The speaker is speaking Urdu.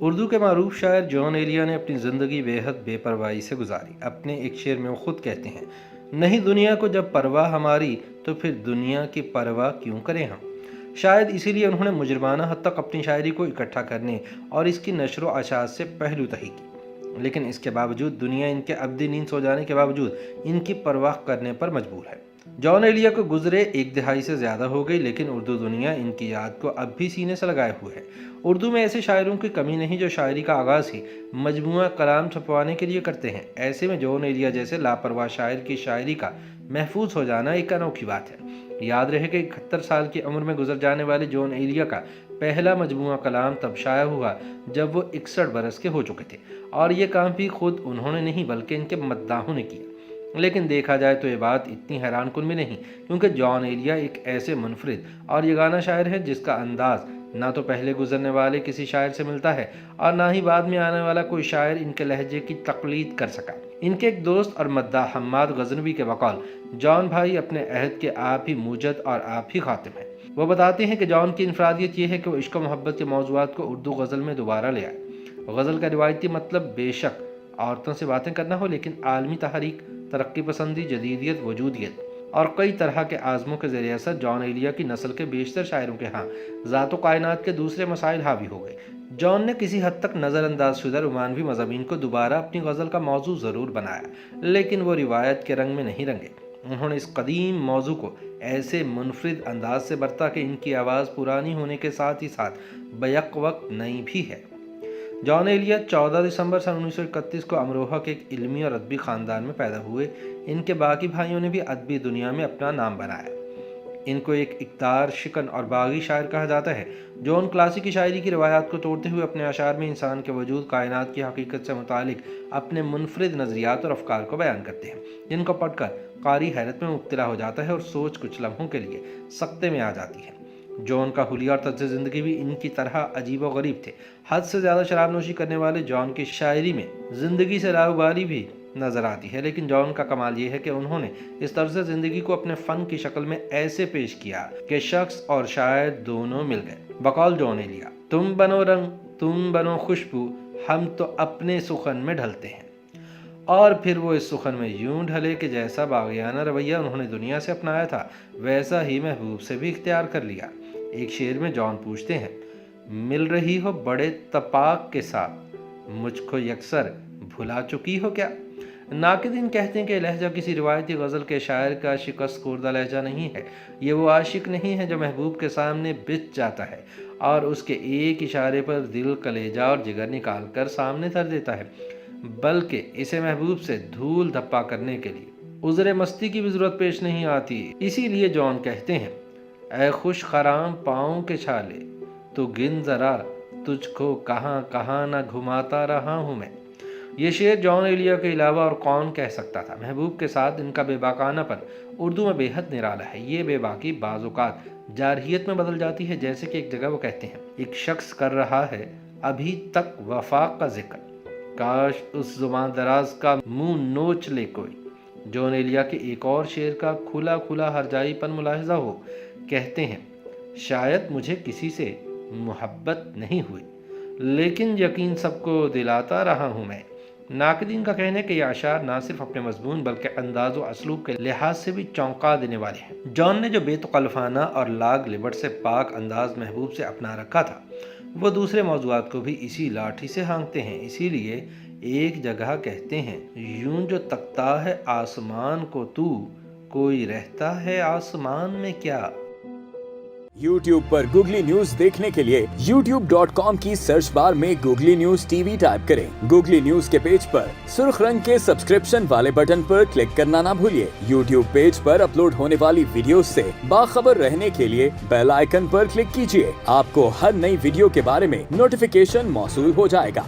اردو کے معروف شاعر جان ایلیا نے اپنی زندگی بے حد بے پرواہی سے گزاری۔ اپنے ایک شعر میں وہ خود کہتے ہیں، نہیں دنیا کو جب پرواہ ہماری تو پھر دنیا کی پرواہ کیوں کریں ہم۔ شاید اسی لیے انہوں نے مجرمانہ حد تک اپنی شاعری کو اکٹھا کرنے اور اس کی نشر و اشاعت سے پہلو تہی کی، لیکن اس کے باوجود دنیا ان کے ابدی نیند سو جانے کے باوجود ان کی پرواہ کرنے پر مجبور ہے۔ جان ایلیا کو گزرے ایک دہائی سے زیادہ ہو گئی، لیکن اردو دنیا ان کی یاد کو اب بھی سینے سے لگائے ہوئے ہے۔ اردو میں ایسے شاعروں کی کمی نہیں جو شاعری کا آغاز ہی مجموعہ کلام چھپوانے کے لیے کرتے ہیں۔ ایسے میں جان ایلیا جیسے لاپرواہ شاعر کی شاعری کا محفوظ ہو جانا ایک انوکھی بات ہے۔ یاد رہے کہ 71 سال کی عمر میں گزر جانے والے جان ایلیا کا پہلا مجموعہ کلام تب شائع ہوا جب وہ 61 برس کے ہو چکے تھے، اور یہ کام بھی خود انہوں نے نہیں بلکہ ان کے مداحوں نے کیا۔ لیکن دیکھا جائے تو یہ بات اتنی حیران کن بھی نہیں، کیونکہ جان ایلیا ایک ایسے منفرد اور یگانہ شاعر ہے جس کا انداز نہ تو پہلے گزرنے والے کسی شاعر سے ملتا ہے اور نہ ہی بعد میں آنے والا کوئی شاعر ان کے لہجے کی تقلید کر سکا۔ ان کے ایک دوست اور مداح حماد غزنوی کے بقول، جان بھائی اپنے عہد کے آپ ہی موجد اور آپ ہی خاتم ہیں۔ وہ بتاتے ہیں کہ جان کی انفرادیت یہ ہے کہ وہ عشق و محبت کے موضوعات کو اردو غزل میں دوبارہ لے آئے۔ غزل کا روایتی مطلب بے شک عورتوں سے باتیں کرنا ہو، لیکن عالمی تحریک، ترقی پسندی، جدیدیت، وجودیت اور کئی طرح کے عازموں کے ذریعے سے جان ایلیا کی نسل کے بیشتر شاعروں کے ہاں ذات و کائنات کے دوسرے مسائل حاوی ہو گئے۔ جان نے کسی حد تک نظر انداز شدہ رومانوی مضامین کو دوبارہ اپنی غزل کا موضوع ضرور بنایا، لیکن وہ روایت کے رنگ میں نہیں رنگے۔ انہوں نے اس قدیم موضوع کو ایسے منفرد انداز سے برتا کہ ان کی آواز پرانی ہونے کے ساتھ ہی ساتھ بیک وقت نئی بھی ہے۔ جان ایلیا 14 دسمبر سن 1931 کو امروہہ کے ایک علمی اور ادبی خاندان میں پیدا ہوئے۔ ان کے باقی بھائیوں نے بھی ادبی دنیا میں اپنا نام بنایا۔ ان کو ایک اقتدار شکن اور باغی شاعر کہا جاتا ہے۔ جان کلاسیکی شاعری کی روایات کو توڑتے ہوئے اپنے اشعار میں انسان کے وجود، کائنات کی حقیقت سے متعلق اپنے منفرد نظریات اور افکار کو بیان کرتے ہیں، جن کو پڑھ کر قاری حیرت میں مبتلا ہو جاتا ہے اور سوچ کچھ لمحوں کے لیے سکتے میں آ جاتی ہے۔ جان کا حلیہ اور طرز زندگی بھی ان کی طرح عجیب و غریب تھے۔ حد سے زیادہ شراب نوشی کرنے والے جان کی شاعری میں زندگی سے لاابالی بھی نظر آتی ہے، لیکن جان کا کمال یہ ہے کہ انہوں نے اس طرز زندگی کو اپنے فن کی شکل میں ایسے پیش کیا کہ شخص اور شاعر دونوں مل گئے۔ بقول جان ایلیا، تم بنو رنگ، تم بنو خوشبو، ہم تو اپنے سخن میں ڈھلتے ہیں۔ اور پھر وہ اس سخن میں یوں ڈھلے کہ جیسا باغیانہ رویہ انہوں نے دنیا سے اپنایا تھا ویسا ہی محبوب سے بھی اختیار کر لیا۔ ایک شعر میں جان پوچھتے ہیں، مل رہی ہو بڑے تپاک کے ساتھ، مجھ کو یکسر بھلا چکی ہو کیا؟ ناقدین کہتے ہیں کہ لہجہ کسی روایتی غزل کے شاعر کا شکست خوردہ لہجہ نہیں ہے۔ یہ وہ عاشق نہیں ہے جو محبوب کے سامنے بچ جاتا ہے اور اس کے ایک اشارے پر دل، کلیجہ اور جگر نکال کر سامنے دھر دیتا ہے، بلکہ اسے محبوب سے دھول دھپا کرنے کے لیے عذر مستی کی بھی ضرورت پیش نہیں آتی۔ اسی لیے جان کہتے ہیں، اے خوش خرام پاؤں کے چھالے، تو گن ذرا تجھ کو کہاں کہاں نہ گھماتا رہا ہوں میں۔ یہ شعر جان ایلیا کے علاوہ اور کون کہہ سکتا تھا؟ محبوب کے ساتھ ان کا بے باکانہ پن اردو میں بے حد نرالا ہے۔ یہ بے باکی بعض اوقات جارحیت میں بدل جاتی ہے، جیسے کہ ایک جگہ وہ کہتے ہیں، ایک شخص کر رہا ہے ابھی تک وفا کا ذکر، کاش اس زبان دراز کا منہ نوچ لے کوئی۔ جان ایلیا کے ایک اور شعر کا کھلا کھلا ہرجائی پن ملاحظہ ہو، کہتے ہیں، شاید مجھے کسی سے محبت نہیں ہوئی، لیکن یقین سب کو دلاتا رہا ہوں میں۔ ناقدین کا کہنا ہے کہ یہ اشعار نہ صرف اپنے مضمون بلکہ انداز و اسلوب کے لحاظ سے بھی چونکا دینے والے ہیں۔ جان نے جو بے تکلفانہ اور لاگ لبٹ سے پاک انداز محبوب سے اپنا رکھا تھا، وہ دوسرے موضوعات کو بھی اسی لاٹھی سے ہانکتے ہیں۔ اسی لیے ایک جگہ کہتے ہیں، یوں جو تکتا ہے آسمان کو تو، کوئی رہتا ہے آسمان میں کیا۔ YouTube پر گوگلی نیوز دیکھنے کے لیے youtube.com کی سرچ بار میں googly news T V type کریں۔ گوگلی نیوز کے پیج پر سرخ رنگ کے سبسکرپشن والے بٹن پر کلک کرنا نہ بھولیے۔ YouTube پیج پر اپلوڈ ہونے والی ویڈیوز سے باخبر رہنے کے لیے بیل آئیکن پر کلک کیجیے۔ آپ کو ہر نئی ویڈیو کے بارے میں نوٹیفیکیشن موصول ہو جائے گا۔